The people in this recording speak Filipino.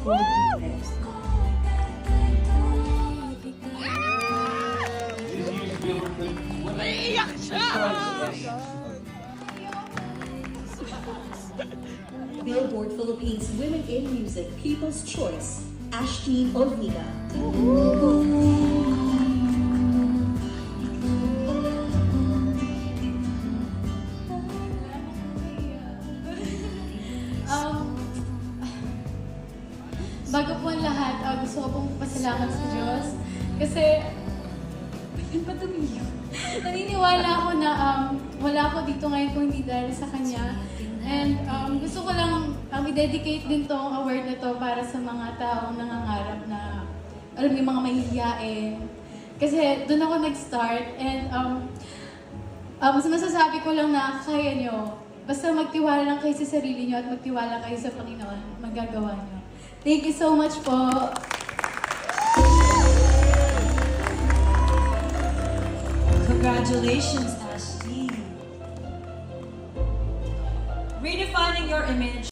Philippines. Naiiyak siya! Billboard Philippines Women in Music People's Choice, Ashteen Olvida. Bago po ang lahat, gusto ko pong pasalamat sa Diyos. Kasi, naniniwala ako na wala ako dito ngayon kung hindi dahil sa Kanya. And gusto ko lang i-dedicate din tong award na to para sa mga taong nangangarap na, alam niyo, mga mahihiyain. Kasi doon ako nag-start and mas masasabi ko lang na kaya nyo. Basta magtiwala lang kayo sa sarili nyo at magtiwala kayo sa Panginoon, magagawa nyo. Thank you so much po. Congratulations, Ashteen. Redefining your image.